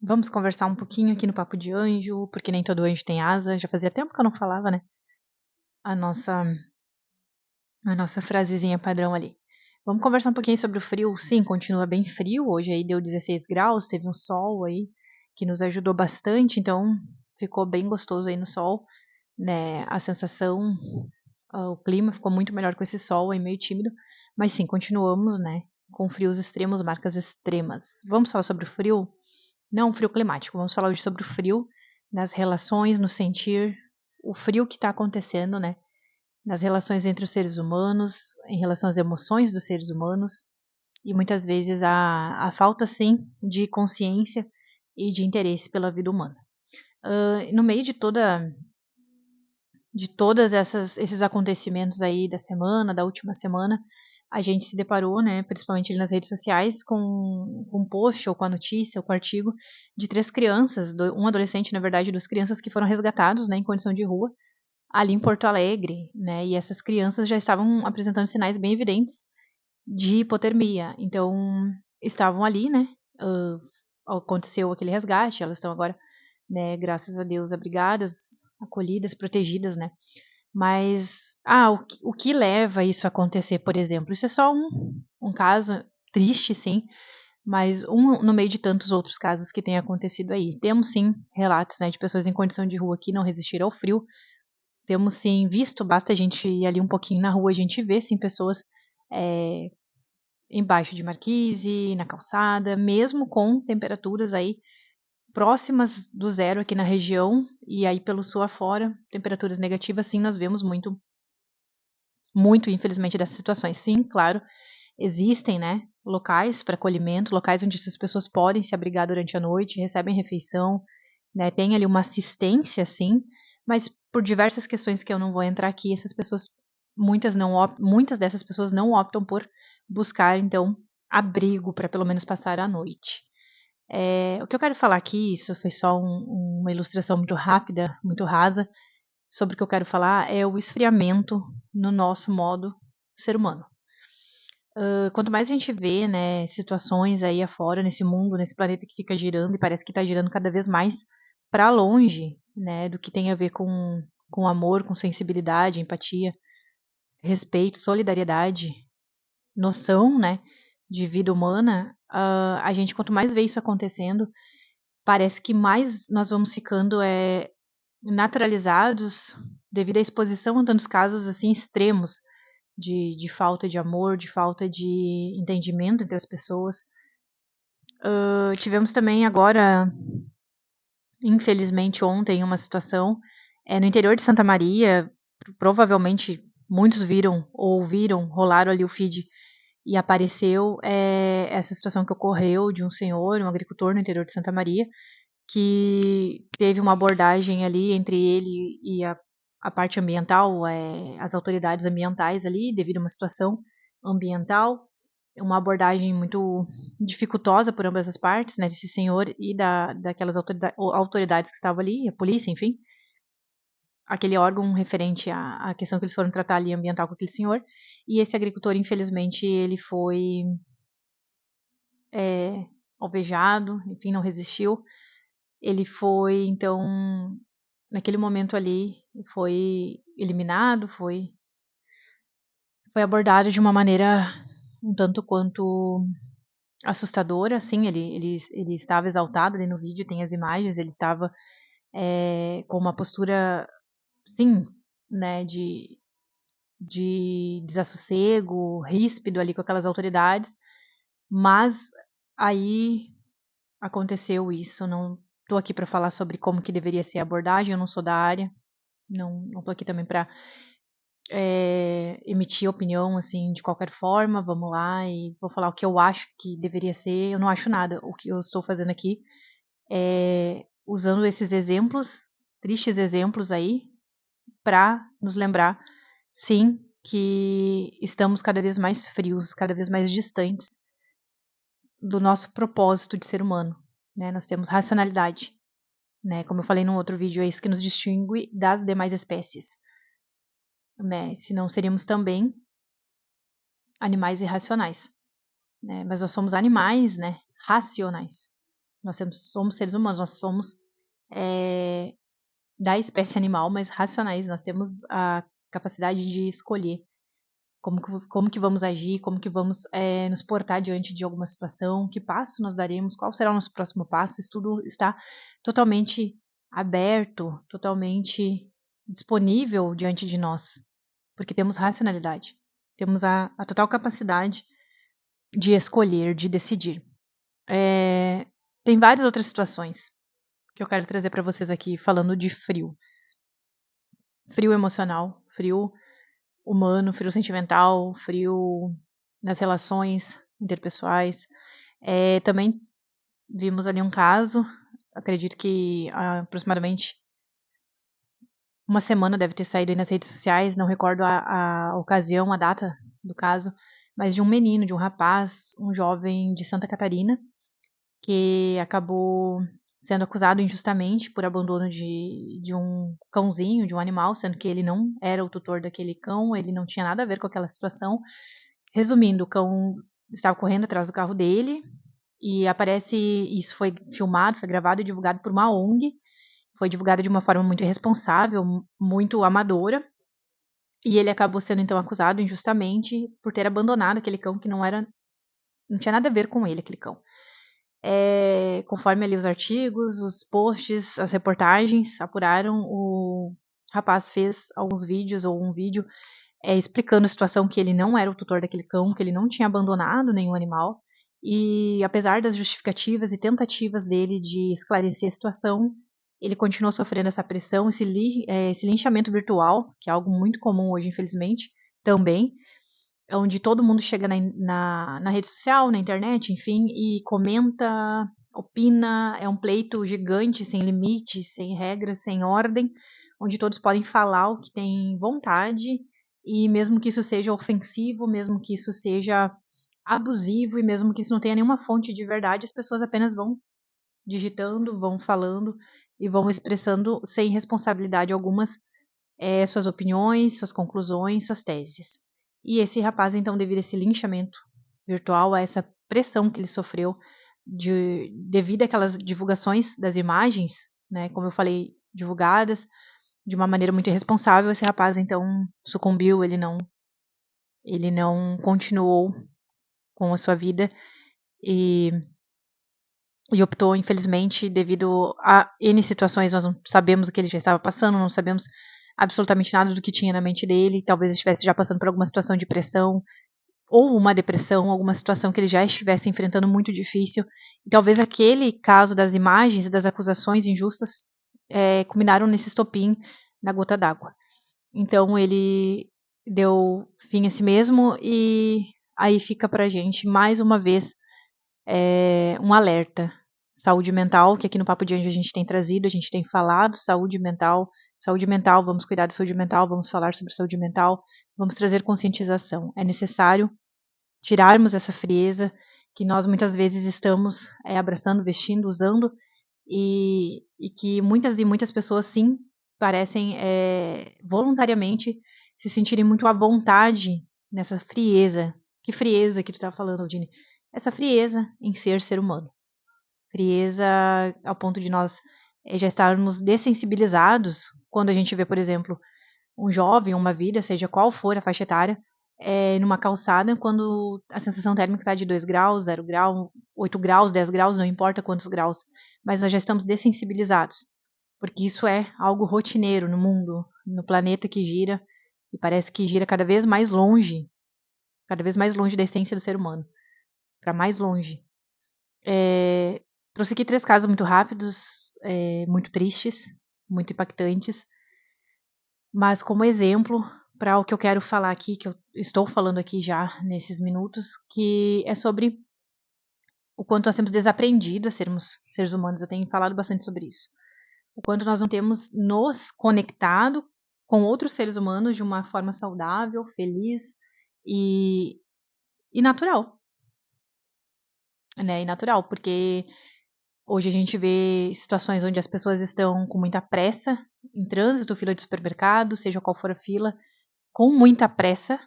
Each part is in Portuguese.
Vamos conversar um pouquinho aqui no Papo de Anjo, porque nem todo anjo tem asa. Já fazia tempo que eu não falava, né? A nossa, a nossa frasezinha padrão ali. Vamos conversar um pouquinho sobre o frio. Sim, continua bem frio. Hoje aí deu 16 graus, teve um sol aí que nos ajudou bastante, então ficou bem gostoso aí no sol, né? A sensação, o clima ficou muito melhor com esse sol aí meio tímido, mas sim, continuamos, né? Com frios extremos, marcas extremas. Vamos falar sobre o frio? Não frio climático, vamos falar hoje sobre o frio nas relações, no sentir, o frio que está acontecendo, né? Nas relações entre os seres humanos, em relação às emoções dos seres humanos, e muitas vezes a falta, sim, de consciência e de interesse pela vida humana. No meio de todas esses acontecimentos aí da semana, da última semana, a gente se deparou, né, principalmente ali nas redes sociais, com um post ou com a notícia ou com o artigo de 3 crianças, um adolescente, na verdade, 2 crianças que foram resgatados, né, em condição de rua, ali em Porto Alegre, né, e essas crianças já estavam apresentando sinais bem evidentes de hipotermia. Então, estavam ali, né, aconteceu aquele resgate, elas estão agora, né, graças a Deus, abrigadas, acolhidas, protegidas, né. Mas, o que leva isso a acontecer, por exemplo? Isso é só um caso triste, sim, mas no meio de tantos outros casos que têm acontecido aí. Temos sim relatos, né, de pessoas em condição de rua que não resistiram ao frio. Temos sim visto, basta a gente ir ali um pouquinho na rua, a gente vê sim pessoas, eh, embaixo de marquise, na calçada, mesmo com temperaturas aí próximas do zero aqui na região, e aí pelo sul afora, temperaturas negativas, sim, nós vemos muito, infelizmente, dessas situações. Sim, claro, existem, né, locais para acolhimento, locais onde essas pessoas podem se abrigar durante a noite, recebem refeição, né, tem ali uma assistência, sim, mas por diversas questões que eu não vou entrar aqui, essas pessoas, muitas dessas pessoas não optam por buscar, então, abrigo para pelo menos passar a noite. O que eu quero falar aqui, isso foi só uma ilustração muito rápida, muito rasa, sobre o que eu quero falar é o esfriamento no nosso modo ser humano. Quanto mais a gente vê, né, situações aí afora, nesse mundo, nesse planeta que fica girando e parece que está girando cada vez mais para longe, né, do que tem a ver com amor, com sensibilidade, empatia, respeito, solidariedade, noção, né, de vida humana, a gente quanto mais vê isso acontecendo, parece que mais nós vamos ficando, naturalizados devido à exposição a tantos casos, assim, extremos de falta de amor, de falta de entendimento entre as pessoas. Tivemos também agora, infelizmente ontem, uma situação, no interior de Santa Maria, provavelmente muitos viram ou ouviram, rolaram ali o feed e apareceu, essa situação que ocorreu de um senhor, um agricultor no interior de Santa Maria, que teve uma abordagem ali entre ele e a parte ambiental, as autoridades ambientais ali, devido a uma situação ambiental, uma abordagem muito dificultosa por ambas as partes, né, desse senhor e daquelas autoridades que estavam ali, a polícia, enfim, aquele órgão referente à questão que eles foram tratar ali ambiental com aquele senhor, e esse agricultor, infelizmente, ele foi alvejado, enfim, não resistiu. Ele foi, então, naquele momento ali, foi eliminado, foi abordado de uma maneira um tanto quanto assustadora, assim, ele estava exaltado ali no vídeo, tem as imagens, ele estava, com uma postura, sim, né, de desassossego, ríspido ali com aquelas autoridades, mas aí aconteceu isso. Não tô aqui para falar sobre como que deveria ser a abordagem, eu não sou da área, não tô aqui também para emitir opinião, assim, de qualquer forma. Vamos lá e vou falar o que eu acho que deveria ser. Eu não acho nada. O que eu estou fazendo aqui é usando esses exemplos, tristes exemplos aí, para nos lembrar, sim, que estamos cada vez mais frios, cada vez mais distantes do nosso propósito de ser humano, né? Nós temos racionalidade, né? Como eu falei num outro vídeo, é isso que nos distingue das demais espécies, né? Senão seríamos também animais irracionais, né? Mas nós somos animais, né, racionais, somos seres humanos, nós somos da espécie animal, mas racionais. Nós temos a capacidade de escolher como que vamos agir, como que vamos nos portar diante de alguma situação, que passo nós daremos, qual será o nosso próximo passo. Isso tudo está totalmente aberto, totalmente disponível diante de nós, porque temos racionalidade, temos a total capacidade de escolher, de decidir. Tem várias outras situações que eu quero trazer para vocês aqui, falando de frio. Frio emocional, frio humano, frio sentimental, frio nas relações interpessoais. Também vimos ali um caso, acredito que há aproximadamente uma semana deve ter saído aí nas redes sociais, não recordo a ocasião, a data do caso, mas de um menino, de um rapaz, um jovem de Santa Catarina, que acabou sendo acusado injustamente por abandono de um cãozinho, de um animal, sendo que ele não era o tutor daquele cão, ele não tinha nada a ver com aquela situação. Resumindo, o cão estava correndo atrás do carro dele e isso foi filmado, foi gravado e divulgado por uma ONG, foi divulgado de uma forma muito irresponsável, muito amadora, e ele acabou sendo então acusado injustamente por ter abandonado aquele cão que não tinha nada a ver com ele, aquele cão. Conforme ali os artigos, os posts, as reportagens apuraram, o rapaz fez alguns vídeos ou um vídeo explicando a situação, que ele não era o tutor daquele cão, que ele não tinha abandonado nenhum animal, e apesar das justificativas e tentativas dele de esclarecer a situação, ele continuou sofrendo essa pressão, esse linchamento virtual, que é algo muito comum hoje, infelizmente, também, onde todo mundo chega na rede social, na internet, enfim, e comenta, opina, é um pleito gigante, sem limite, sem regras, sem ordem, onde todos podem falar o que tem vontade, e mesmo que isso seja ofensivo, mesmo que isso seja abusivo, e mesmo que isso não tenha nenhuma fonte de verdade, as pessoas apenas vão digitando, vão falando e vão expressando sem responsabilidade algumas suas opiniões, suas conclusões, suas teses. E esse rapaz, então, devido a esse linchamento virtual, a essa pressão que ele sofreu devido àquelas divulgações das imagens, né, como eu falei, divulgadas de uma maneira muito irresponsável, esse rapaz, então, sucumbiu, ele não continuou com a sua vida e optou, infelizmente, devido a N situações, nós não sabemos o que ele já estava passando, não sabemos absolutamente nada do que tinha na mente dele, talvez ele estivesse já passando por alguma situação de pressão, ou uma depressão, alguma situação que ele já estivesse enfrentando muito difícil, e talvez aquele caso das imagens e das acusações injustas culminaram nesse estopim, na gota d'água. Então ele deu fim a si mesmo, e aí fica pra gente, mais uma vez, um alerta. Saúde mental, que aqui no Papo de Anjo a gente tem trazido, a gente tem falado saúde mental, vamos cuidar da saúde mental, vamos falar sobre saúde mental, vamos trazer conscientização. É necessário tirarmos essa frieza que nós muitas vezes estamos abraçando, vestindo, usando, e que muitas pessoas, sim, parecem voluntariamente se sentirem muito à vontade nessa frieza. Que frieza que tu tá falando, Aldine? Essa frieza em ser humano. Frieza ao ponto de nós já estarmos dessensibilizados quando a gente vê, por exemplo, um jovem, uma vida, seja qual for a faixa etária, numa calçada, quando a sensação térmica está de 2 graus, 0 grau, 8 graus, 10 graus, não importa quantos graus, mas nós já estamos dessensibilizados, porque isso é algo rotineiro no mundo, no planeta que gira, e parece que gira cada vez mais longe da essência do ser humano, para mais longe. Trouxe aqui 3 casos muito rápidos, muito tristes, muito impactantes, mas como exemplo para o que eu quero falar aqui, que eu estou falando aqui já nesses minutos, que é sobre o quanto nós temos desaprendido a sermos seres humanos. Eu tenho falado bastante sobre isso. O quanto nós não temos nos conectado com outros seres humanos de uma forma saudável, feliz e natural. Né? E natural, porque hoje a gente vê situações onde as pessoas estão com muita pressa, em trânsito, fila de supermercado, seja qual for a fila, com muita pressa,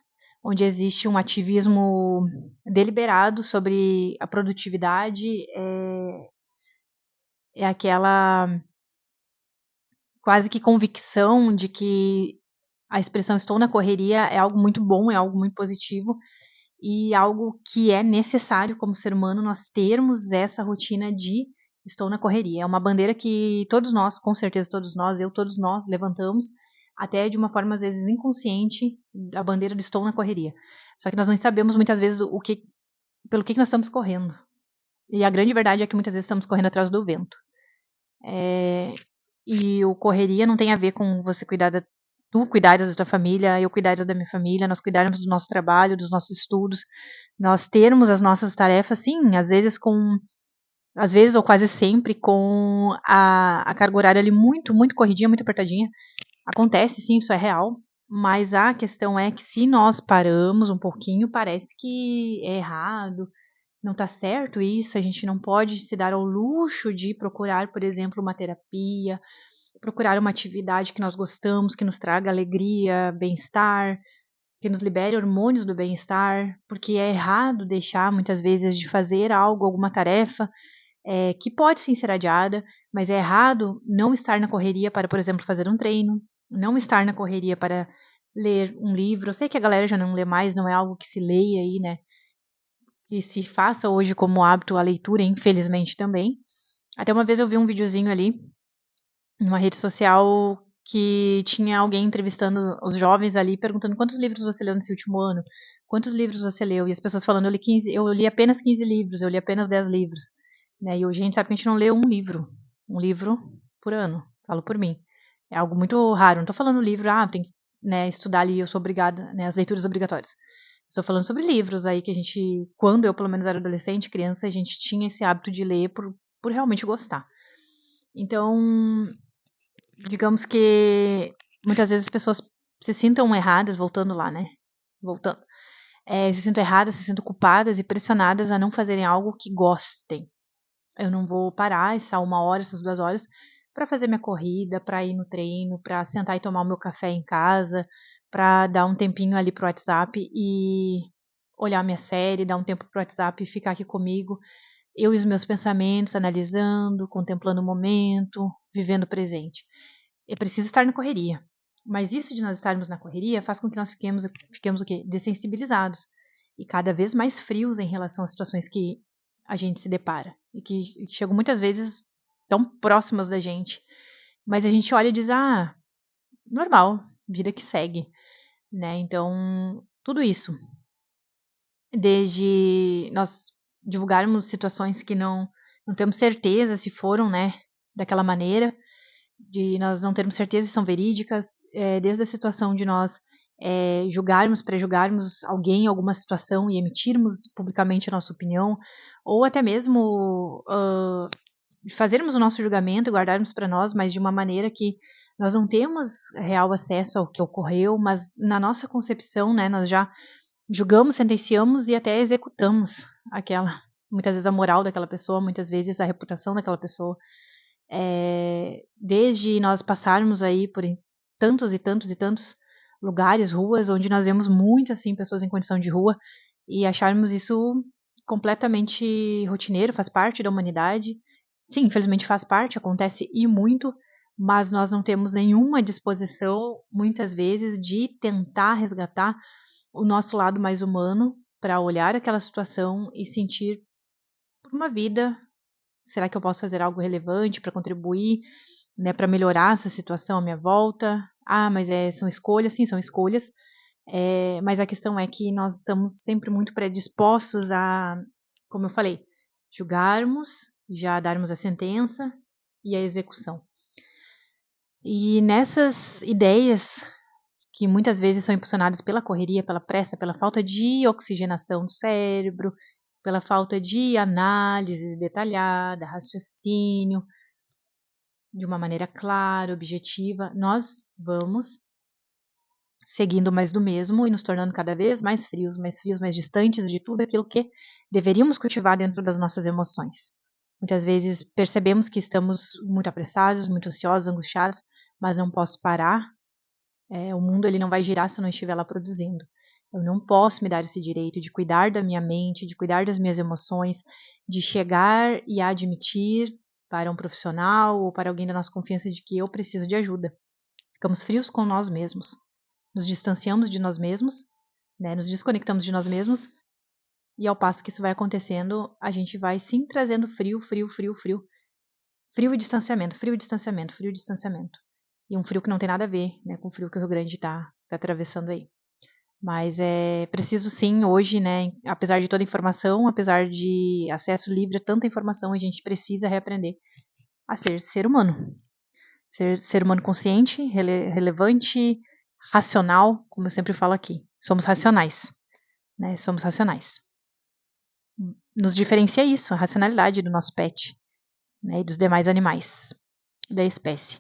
onde existe um ativismo deliberado sobre a produtividade, é aquela quase que convicção de que a expressão "estou na correria" é algo muito bom, é algo muito positivo e algo que é necessário como ser humano nós termos essa rotina de "estou na correria". É uma bandeira que todos nós, com certeza todos nós, todos nós levantamos, até de uma forma às vezes inconsciente, a bandeira do "estou na correria". Só que nós não sabemos muitas vezes pelo que nós estamos correndo. E a grande verdade é que muitas vezes estamos correndo atrás do vento. E o correria não tem a ver com você tu cuidares da tua família, eu cuidar da minha família, nós cuidarmos do nosso trabalho, dos nossos estudos, nós termos as nossas tarefas, sim, às vezes ou quase sempre com a carga horária ali muito, muito corridinha, muito apertadinha. Acontece, sim, isso é real, mas a questão é que se nós paramos um pouquinho, parece que é errado, não tá certo isso, a gente não pode se dar ao luxo de procurar, por exemplo, uma terapia, procurar uma atividade que nós gostamos, que nos traga alegria, bem-estar, que nos libere hormônios do bem-estar, porque é errado deixar muitas vezes de fazer algo, alguma tarefa, que pode sim ser adiada, mas é errado não estar na correria para, por exemplo, fazer um treino, não estar na correria para ler um livro. Eu sei que a galera já não lê mais, não é algo que se leia aí, né? Que se faça hoje como hábito a leitura, infelizmente também. Até uma vez eu vi um videozinho ali numa rede social que tinha alguém entrevistando os jovens ali, perguntando quantos livros você leu nesse último ano, quantos livros você leu, e as pessoas falando, eu li apenas 15 livros, eu li apenas 10 livros, né, e hoje a gente sabe que a gente não lê um livro por ano, falo por mim, é algo muito raro, não tô falando livro, tem que, né, estudar ali, eu sou obrigada, né, as leituras obrigatórias, estou falando sobre livros aí que a gente, quando eu pelo menos era adolescente, criança, a gente tinha esse hábito de ler por realmente gostar. Então, digamos que muitas vezes as pessoas se sintam erradas, voltando lá, né? Voltando. Se sintam erradas, se sintam culpadas e pressionadas a não fazerem algo que gostem. Eu não vou parar essa 1 hora, essas 2 horas, para fazer minha corrida, para ir no treino, para sentar e tomar o meu café em casa, para dar um tempinho ali pro WhatsApp e olhar minha série, dar um tempo pro WhatsApp e ficar aqui comigo, eu e os meus pensamentos, analisando, contemplando o momento, vivendo o presente. É preciso estar na correria. Mas isso de nós estarmos na correria faz com que nós fiquemos o quê? Dessensibilizados. E cada vez mais frios em relação às situações que a gente se depara. E que chegam muitas vezes tão próximas da gente. Mas a gente olha e diz, normal, vida que segue. Né? Então, tudo isso. Desde nós divulgarmos situações que não temos certeza se foram, né, daquela maneira, de nós não termos certeza se são verídicas, desde a situação de nós pré-julgarmos alguém, alguma situação e emitirmos publicamente a nossa opinião, ou até mesmo fazermos o nosso julgamento, guardarmos para nós, mas de uma maneira que nós não temos real acesso ao que ocorreu, mas na nossa concepção, né, nós já julgamos, sentenciamos e até executamos muitas vezes a moral daquela pessoa, muitas vezes a reputação daquela pessoa. Desde nós passarmos aí por tantos e tantos e tantos lugares, ruas, onde nós vemos muitas assim, pessoas em condição de rua e acharmos isso completamente rotineiro, faz parte da humanidade. Sim, infelizmente faz parte, acontece e muito, mas nós não temos nenhuma disposição, muitas vezes, de tentar resgatar o nosso lado mais humano para olhar aquela situação e sentir por uma vida. Será que eu posso fazer algo relevante para contribuir, né, para melhorar essa situação à minha volta? Mas são escolhas, sim, são escolhas. Mas a questão é que nós estamos sempre muito predispostos a, como eu falei, julgarmos, já darmos a sentença e a execução. E nessas ideias que muitas vezes são impulsionadas pela correria, pela pressa, pela falta de oxigenação do cérebro, pela falta de análise detalhada, raciocínio, de uma maneira clara, objetiva, nós vamos seguindo mais do mesmo e nos tornando cada vez mais frios, mais distantes de tudo aquilo que deveríamos cultivar dentro das nossas emoções. Muitas vezes percebemos que estamos muito apressados, muito ansiosos, angustiados, mas não posso parar. O mundo ele não vai girar se eu não estiver lá produzindo. Eu não posso me dar esse direito de cuidar da minha mente, de cuidar das minhas emoções, de chegar e admitir para um profissional ou para alguém da nossa confiança de que eu preciso de ajuda. Ficamos frios com nós mesmos. Nos distanciamos de nós mesmos, né? Nos desconectamos de nós mesmos. E ao passo que isso vai acontecendo, a gente vai sim trazendo frio. Frio e distanciamento, frio e distanciamento, frio e distanciamento. E um frio que não tem nada a ver, né, com o frio que o Rio Grande está atravessando aí. Mas é preciso sim, hoje, né, apesar de toda a informação, apesar de acesso livre a tanta informação, a gente precisa reaprender a ser humano. Ser humano consciente, relevante, racional, como eu sempre falo aqui. Somos racionais, né? Somos racionais. Nos diferencia isso, a racionalidade do nosso pet, né, e dos demais animais da espécie.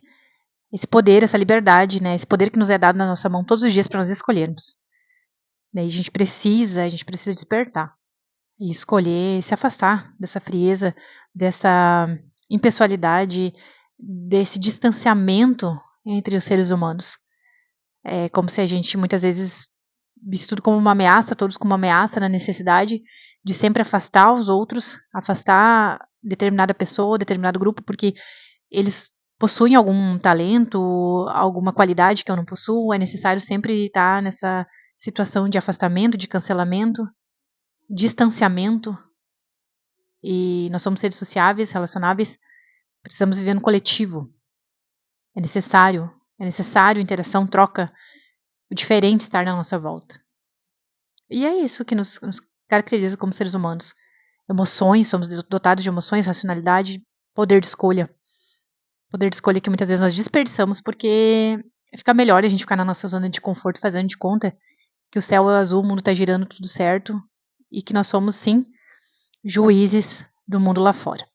Esse poder, essa liberdade, né, esse poder que nos é dado na nossa mão todos os dias para nós escolhermos. Daí a gente precisa despertar e escolher se afastar dessa frieza, dessa impessoalidade, desse distanciamento entre os seres humanos. É como se a gente muitas vezes visse tudo como uma ameaça, todos como uma ameaça, na necessidade de sempre afastar os outros, afastar determinada pessoa, determinado grupo, porque eles possuem algum talento, alguma qualidade que eu não possuo, é necessário sempre estar nessa situação de afastamento, de cancelamento, distanciamento, e nós somos seres sociáveis, relacionáveis, precisamos viver no coletivo. É necessário interação, troca, o diferente estar na nossa volta. E é isso que nos caracteriza como seres humanos. Emoções, somos dotados de emoções, racionalidade, poder de escolha. Poder de escolha que muitas vezes nós desperdiçamos porque fica melhor a gente ficar na nossa zona de conforto fazendo de conta que o céu é azul, o mundo está girando tudo certo e que nós somos, sim, juízes do mundo lá fora.